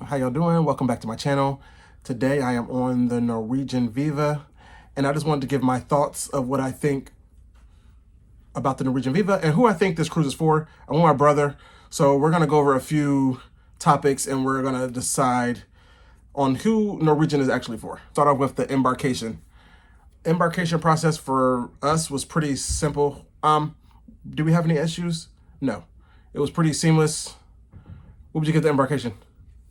How y'all doing? Welcome back to my channel. Today I am on the Norwegian Viva, and I just wanted to give my thoughts of what I think about the Norwegian Viva and who I think this cruise is for. I'm with my brother, so we're gonna go over a few topics and we're gonna decide on who Norwegian is actually for. Start off with the embarkation. Embarkation process for us was pretty simple. Did we have any issues? No. It was pretty seamless. What would you give the embarkation?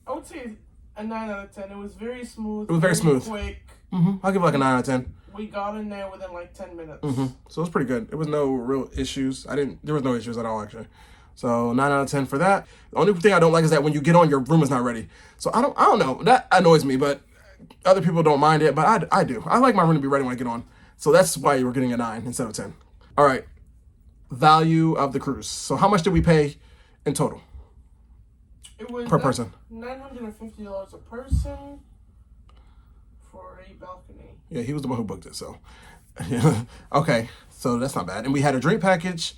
I would say a 9 out of 10. It was very smooth. It was very smooth. Quick. I'll give it like a 9 out of 10. We got in there within like 10 minutes. So it was pretty good. There was no real issues. There was no issues at all, actually. So 9 out of 10 for that. The only thing I don't like is that when you get on, your room is not ready. So I don't know. That annoys me, but other people don't mind it, but I do. I like my room to be ready when I get on. So that's why we're getting a 9 instead of 10. All right. Value of the cruise. So how much did we pay in total? It was per person. $950 a person for a balcony. Yeah, he was the one who booked it, so. Okay, so that's not bad. And we had a drink package.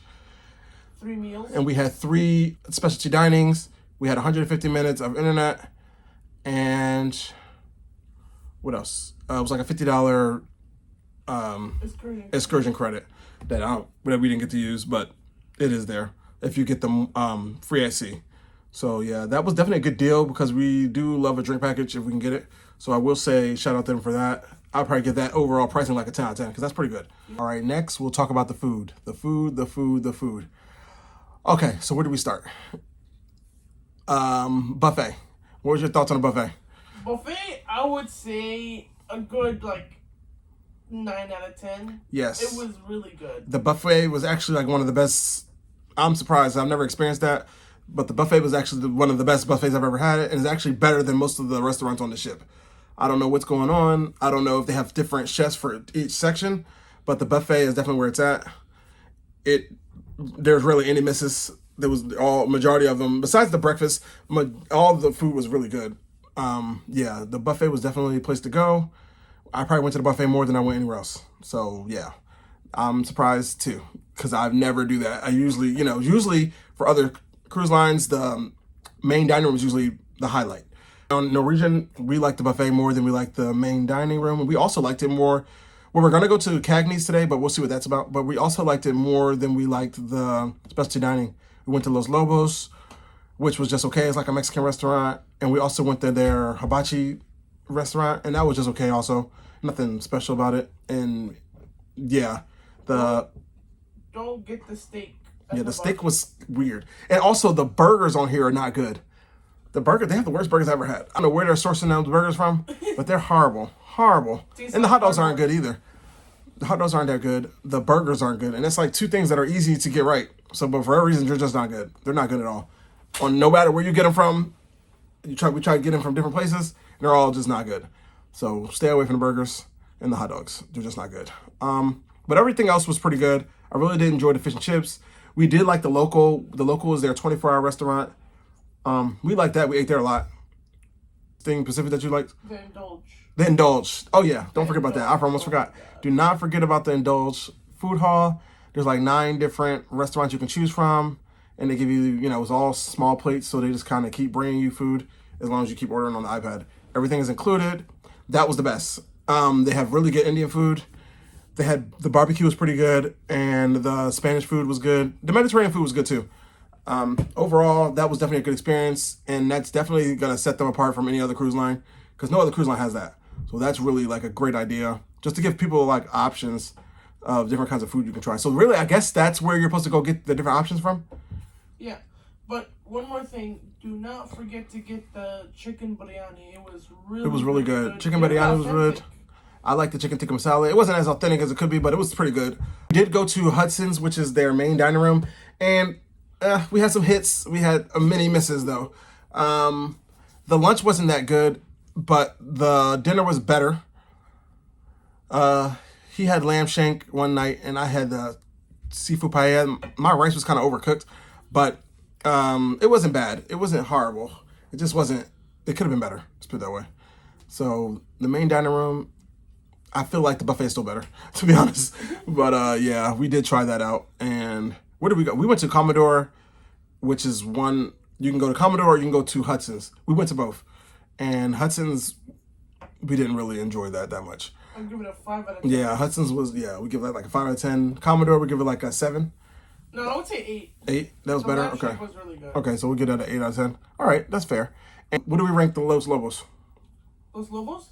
3 meals. And we had 3 specialty dinings. We had 150 minutes of internet. And what else? It was like a $50 excursion credit that we didn't get to use, but it is there if you get the free at sea. So yeah, that was definitely a good deal because we do love a drink package if we can get it. So I will say shout out to them for that. I'll probably get that overall pricing like a 10 out of 10 because that's pretty good. All right, next we'll talk about the food. The food. Okay, so where do we start? Buffet. What was your thoughts on the buffet? Buffet, I would say a good 9 out of 10. Yes. It was really good. The buffet was actually like one of the best. I'm surprised. I've never experienced that. But the buffet was actually one of the best buffets I've ever had. And it's actually better than most of the restaurants on the ship. I don't know what's going on. I don't know if they have different chefs for each section. But the buffet is definitely where it's at. There's really any misses. There was majority of them. Besides the breakfast, all the food was really good. Yeah, the buffet was definitely a place to go. I probably went to the buffet more than I went anywhere else. So, yeah. I'm surprised, too. Because I never do that. I usually for other cruise lines, the main dining room is usually the highlight. On Norwegian, we like the buffet more than we like the main dining room. We also liked it more. Well, we're going to go to Cagney's today, but we'll see what that's about. But we also liked it more than we liked the specialty dining. We went to Los Lobos, which was just okay. It's like a Mexican restaurant. And we also went to their hibachi restaurant, and that was just okay also. Nothing special about it. And yeah, don't get the steak. Yeah, the steak was weird. And also the burgers on here are not good. They have the worst burgers I ever had. I don't know where they're sourcing those burgers from, but they're horrible. Horrible. And the hot dogs aren't good either. The hot dogs aren't that good. The burgers aren't good. And it's like 2 things that are easy to get right. So, but for every reason, they're just not good. They're not good at all. No matter where you get them from, we try to get them from different places, and they're all just not good. So stay away from the burgers and the hot dogs. They're just not good. But everything else was pretty good. I really did enjoy the fish and chips. We did like the local. The local is their 24-hour restaurant. We liked that. We ate there a lot. Thing Pacific that you liked? The Indulge. Oh yeah, don't forget about that. I almost forgot. Do not forget about the Indulge food hall. There's like 9 different restaurants you can choose from, and they give you, it's all small plates, so they just kind of keep bringing you food as long as you keep ordering on the iPad. Everything is included. That was the best. They have really good Indian food. The barbecue was pretty good, and the Spanish food was good. The Mediterranean food was good too. Overall, that was definitely a good experience, and that's definitely going to set them apart from any other cruise line, because no other cruise line has that. So that's really like a great idea, just to give people like options of different kinds of food you can try. So really, I guess that's where you're supposed to go get the different options from. Yeah, but one more thing, do not forget to get the chicken biryani. It was really good. Chicken biryani was good. I like the chicken tikka masala. It wasn't as authentic as it could be, but it was pretty good. We did go to Hudson's, which is their main dining room, and we had some hits. We had many misses, though. The lunch wasn't that good, but the dinner was better. He had lamb shank one night, and I had the seafood paella. My rice was kind of overcooked, but it wasn't bad. It wasn't horrible. It just wasn't. It could have been better. Let's put it that way. So the main dining room, I feel like the buffet is still better, to be honest. But yeah, we did try that out. And where did we go? We went to Commodore, which is one. You can go to Commodore or you can go to Hudson's. We went to both. And Hudson's, we didn't really enjoy that much. I'll give it a 5 out of 10. Yeah, Hudson's was, we give that like a 5 out of 10. Commodore, we give it like a 7. No, I would say 8. 8? That was better? Okay. Was really good. Okay, so we'll give that an 8 out of 10. All right, that's fair. And what do we rank the Los Lobos? Los Lobos?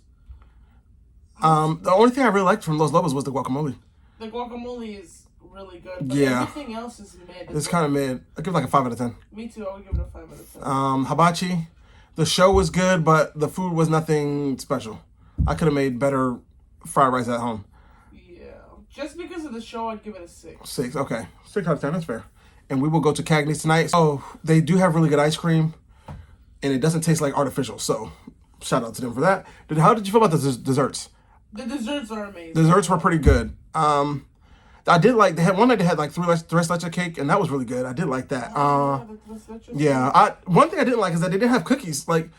The only thing I really liked from Los Lobos was the guacamole. The guacamole is really good, but yeah. everything else is mid. It's kind of mid. I give it like a 5 out of 10. Me too, I would give it a 5 out of 10. Hibachi, the show was good, but the food was nothing special. I could have made better fried rice at home. Yeah, just because of the show, I'd give it a 6. 6, okay. 6 out of 10, that's fair. And we will go to Cagney's tonight. Oh, they do have really good ice cream, and it doesn't taste like artificial, so shout out to them for that. How did you feel about the desserts? The desserts are amazing. Desserts were pretty good. I did like, they had one night they had like tres leche cake, and that was really good. I did like that. One thing I didn't like is that they didn't have cookies. Like,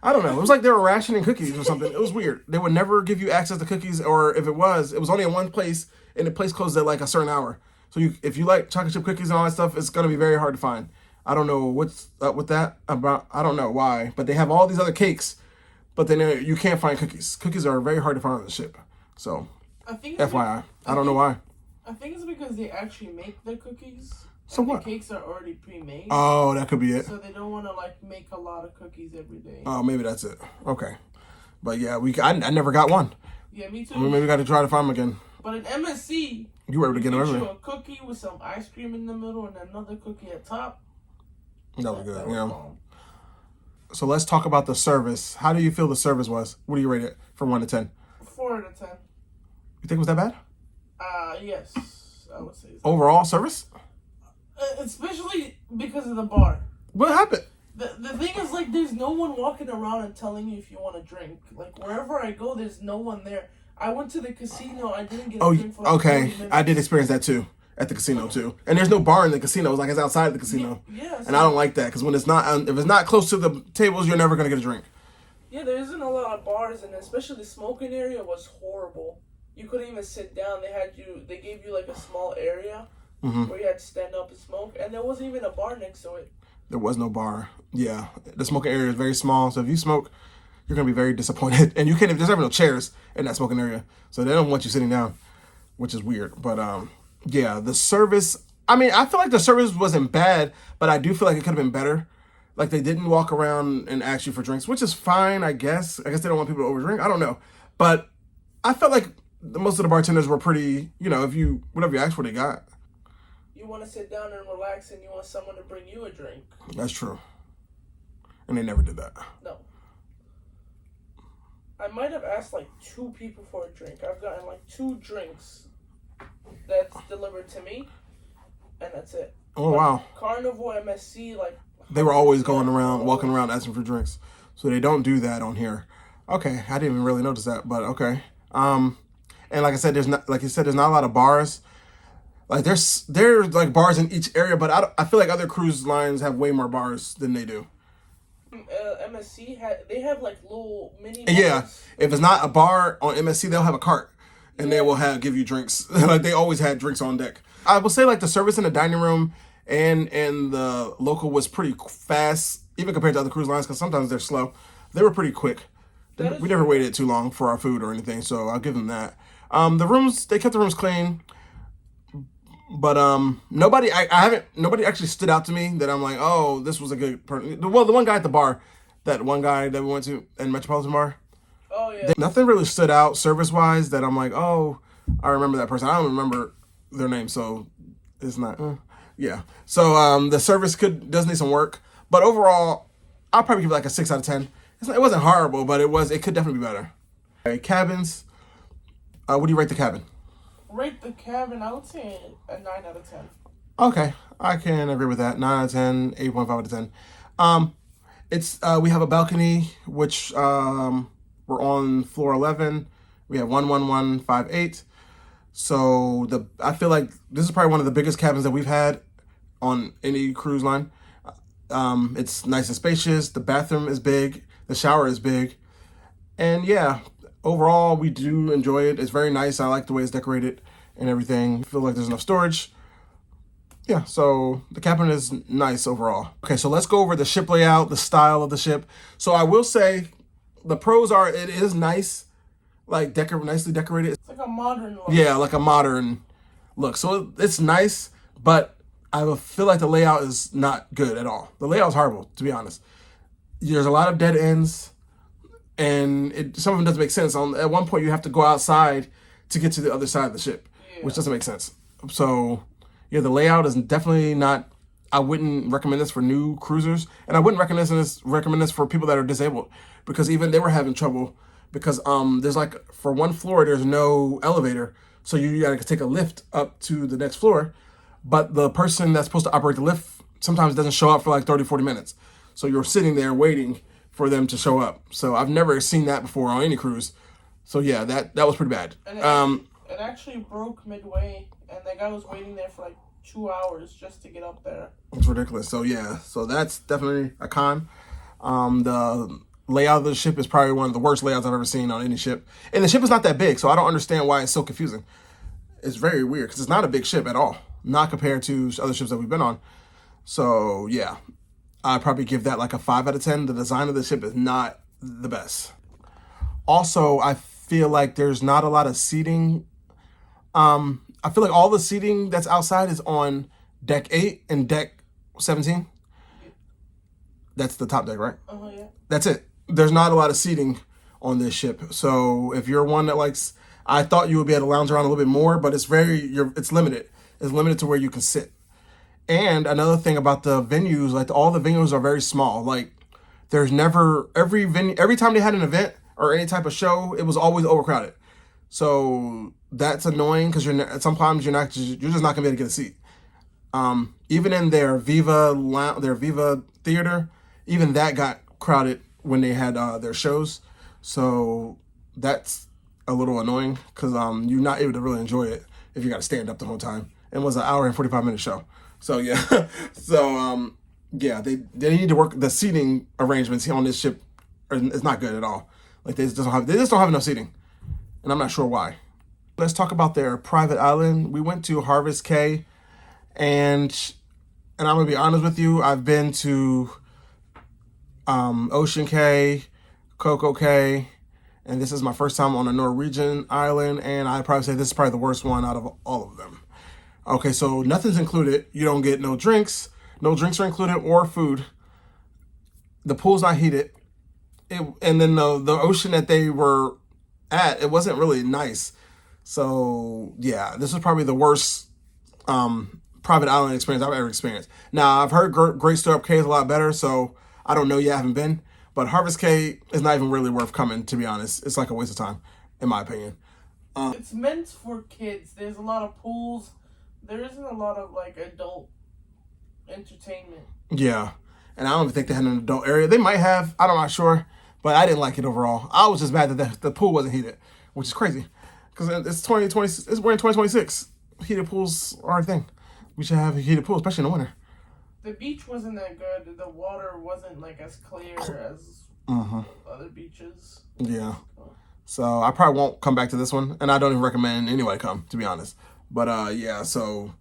I don't know. It was like they were rationing cookies or something. It was weird. They would never give you access to cookies, or if it was only in one place, and the place closed at like a certain hour. So if you like chocolate chip cookies and all that stuff, it's gonna be very hard to find. I don't know what's up with that. I don't know why, but they have all these other cakes, but then you can't find cookies. Cookies are very hard to find on the ship. So, FYI, I don't know why. I think it's because they actually make the cookies. So what? The cakes are already pre-made. Oh, that could be it. So they don't want to like make a lot of cookies every day. Oh, maybe that's it. Okay, but yeah, I never got one. Yeah, me too. Maybe we got to try to find them again. But in MSC, you were able to get them everywhere. A cookie with some ice cream in the middle and another cookie at top. That was good. Yeah. So let's talk about the service. How do you feel the service was? What do you rate it from 1 to 10? 4 out of 10. You think it was that bad? Yes, I would say so. Overall service? Especially because of the bar. What happened? The thing is, like, there's no one walking around and telling you if you want to drink. Like, wherever I go, there's no one there. I went to the casino. I didn't get a drink for like 30 minutes. I did experience that too at the casino too. And there's no bar in the casino. It's like it's outside the casino. Yeah. And I don't like that because when it's not, if it's not close to the tables, you're never gonna get a drink. Yeah, there isn't a lot of bars, and especially the smoking area was horrible. You couldn't even sit down. They gave you like a small area where you had to stand up and smoke, and there wasn't even a bar next to it. There was no bar. Yeah, the smoking area is very small, so if you smoke, you're gonna be very disappointed. And you can't even, there's never no chairs in that smoking area, so they don't want you sitting down, which is weird. But yeah, the service. I mean, I feel like the service wasn't bad, but I do feel like it could have been better. Like they didn't walk around and ask you for drinks, which is fine, I guess. I guess they don't want people to overdrink. I don't know, but I felt like most of the bartenders were pretty. You know, whatever you asked for, they got. You want to sit down and relax, and you want someone to bring you a drink. That's true. And they never did that. No. I might have asked like 2 people for a drink. I've gotten like 2 drinks that's delivered to me, and that's it. Oh, wow. Carnival, MSC, like... They were always going around, walking around asking for drinks. So they don't do that on here. Okay, I didn't even really notice that, but okay. And like I said, there's not a lot of bars. Like there's like bars in each area, but I feel like other cruise lines have way more bars than they do. MSC they have like little mini bars. Yeah, if it's not a bar on MSC, they'll have a cart, and they will give you drinks. Like they always had drinks on deck. I will say like the service in the dining room and the local was pretty fast, even compared to other cruise lines, because sometimes they're slow. They were pretty quick. We never waited too long for our food or anything, so I'll give them that. They kept the rooms clean. But nobody actually stood out to me that I'm like, oh, this was a good person. Well, the one guy at the bar, that one guy that we went to in Metropolitan Bar. Oh yeah. Nothing really stood out service wise that I'm like, oh, I remember that person. I don't remember their name, so it's not. Yeah. So the service does need some work, but overall, I'll probably give it like a 6 out of 10. It wasn't horrible, but it could definitely be better. Okay, cabins. What do you rate the cabin? Rate the cabin, I would say a 9 out of 10. Okay, I can agree with that. 9 out of 10, 8.5 out of 10. We have a balcony, which we're on floor 11. We have 11158. So I feel like this is probably one of the biggest cabins that we've had on any cruise line. It's nice and spacious. The bathroom is big. The shower is big. And yeah, overall, we do enjoy it. It's very nice. I like the way it's decorated and everything. I feel like there's enough storage. Yeah, so the cabin is nice overall. Okay, so let's go over the ship layout, the style of the ship. So I will say the pros are it is nice, like nicely decorated. It's like a modern look. Yeah, like a modern look. So it's nice, but I feel like the layout is not good at all. The layout is horrible, to be honest. There's a lot of dead ends, and some of them doesn't make sense. At one point, you have to go outside to get to the other side of the ship, which doesn't make sense. So, yeah, the layout is definitely not. I wouldn't recommend this for new cruisers, and I wouldn't recommend this for people that are disabled, because even they were having trouble because there's like for one floor there's no elevator, so you got to take a lift up to the next floor, but the person that's supposed to operate the lift sometimes doesn't show up for like 30-40 minutes, so you're sitting there waiting for them to show up. So I've never seen that before on any cruise. So yeah, that was pretty bad. And it actually broke midway, and the guy was waiting there for like 2 hours just to get up there. It's ridiculous. So yeah, so that's definitely a con. The layout of the ship is probably one of the worst layouts I've ever seen on any ship. And the ship is not that big, so I don't understand why it's so confusing. It's very weird because it's not a big ship at all, not compared to other ships that we've been on. So yeah, I'd probably give that like a 5 out of 10. The design of the ship is not the best. Also, I feel like there's not a lot of seating. I feel like all the seating that's outside is on deck 8 and deck 17. That's the top deck, right? Yeah. That's it. There's not a lot of seating on this ship. So if you're one that likes, I thought you would be able to lounge around a little bit more, but it's limited. It's limited to where you can sit. And another thing about the venues, like all the venues are very small. Like there's never, every time they had an event or any type of show, it was always overcrowded. So that's annoying because sometimes you're just not gonna be able to get a seat. Even in their Viva theater, even that got crowded when they had their shows. So that's a little annoying because you're not able to really enjoy it if you got to stand up the whole time. It was an hour and 45-minute show. So yeah, yeah, they need to work the seating arrangements on this ship. It's not good at all. Like they just don't have enough seating. And I'm not sure why. Let's talk about their private island. We went to Harvest Caye, and I'm gonna be honest with you. I've been to Ocean Caye, Coco Caye, and this is my first time on a Norwegian island, and I'd probably say this is probably the worst one out of all of them. Okay, so nothing's included. You don't get no drinks. No drinks are included or food. The pool's not heated. And then the ocean that they were at, it wasn't really nice. So yeah, this was probably the worst private island experience I've ever experienced. Now I've heard Great Stirrup Cay is a lot better, so I don't know yet, I haven't been. But Harvest Caye is not even really worth coming, to be honest. It's like a waste of time, in my opinion. It's meant for kids. There's a lot of pools. There isn't a lot of like adult entertainment. Yeah, and I don't even think they had an adult area. They might have. I'm not sure, but I didn't like it overall. I was just mad that the pool wasn't heated, which is crazy because it's 2020. We're in 2026. Heated pools are a thing. We should have a heated pool, especially in the winter. The beach wasn't that good. The water wasn't like as clear as other beaches. Yeah. So I probably won't come back to this one, and I don't even recommend anybody come, to be honest. But yeah, so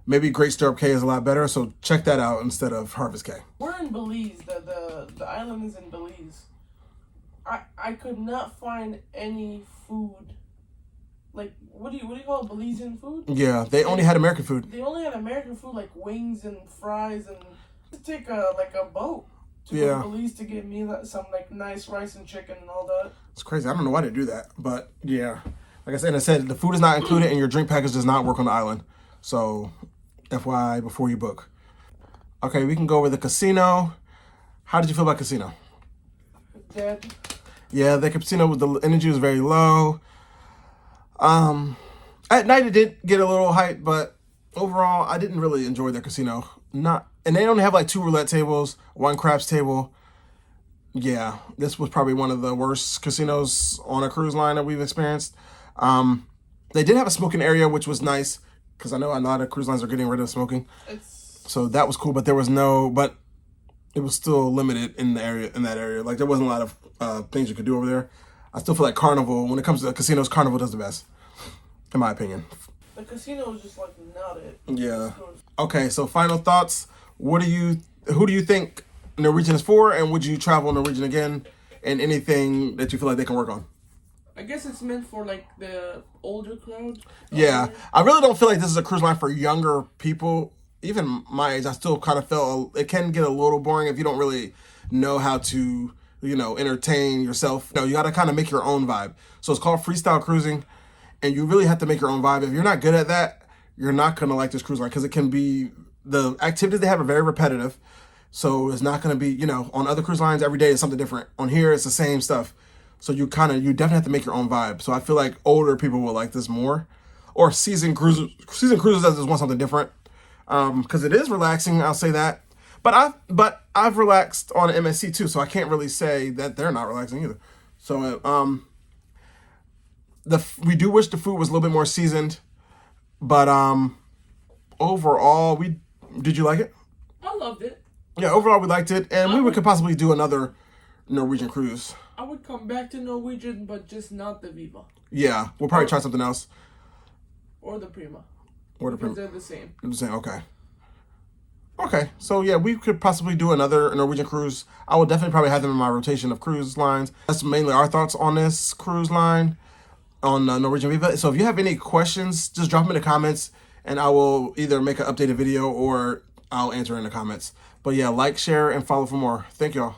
maybe Great Stirrup Cay is a lot better, so check that out instead of Harvest Caye. We're in Belize. The island is in Belize. I could not find any food. Like what do you call it? Belizean food? Yeah, they only had American food. They only had American food like wings and fries, and to take a boat to go to Belize to get me some like nice rice and chicken and all that. It's crazy. I don't know why they do that, but yeah. Like I said, the food is not included and your drink package does not work on the island. So, FYI, before you book. Okay, we can go over the casino. How did you feel about casino? Dead. Yeah, the casino, the energy was very low. At night it did get a little hype, but overall, I didn't really enjoy their casino. And they only have like 2 roulette tables, 1 craps table. Yeah, this was probably one of the worst casinos on a cruise line that we've experienced. They did have a smoking area, which was nice because I know a lot of cruise lines are getting rid of smoking. So that was cool, but but it was still limited in that area. Like there wasn't a lot of things you could do over there. I still feel like Carnival, when it comes to casinos, Carnival does the best, in my opinion. The casino was just like not it. Yeah. Okay, so final thoughts. Who do you think Norwegian is for, and would you travel Norwegian again and anything that you feel like they can work on. I guess it's meant for like the older crowd. Yeah, I really don't feel like this is a cruise line for younger people. Even my age, I still kind of feel it can get a little boring if you don't really know how to, entertain yourself. No, you got to kind of make your own vibe. So it's called freestyle cruising, and you really have to make your own vibe. If you're not good at that, you're not going to like this cruise line because it can be, the activities they have are very repetitive. So it's not going to be, on other cruise lines, every day is something different. On here, it's the same stuff. So you definitely have to make your own vibe. So I feel like older people will like this more, or seasoned cruisers that just want something different. Because it is relaxing, I'll say that. But I've relaxed on MSC too, so I can't really say that they're not relaxing either. So we do wish the food was a little bit more seasoned, but overall, did you like it? I loved it. Yeah, overall we liked it, and we could possibly do another Norwegian cruise. I would come back to Norwegian, but just not the Viva. Yeah, we'll probably try something else. Or the Prima. Because they're the same. They're the same, okay. Okay, so yeah, we could possibly do another Norwegian cruise. I will definitely probably have them in my rotation of cruise lines. That's mainly our thoughts on this cruise line, on Norwegian Viva. So if you have any questions, just drop them in the comments, and I will either make an updated video or I'll answer in the comments. But yeah, like, share, and follow for more. Thank y'all.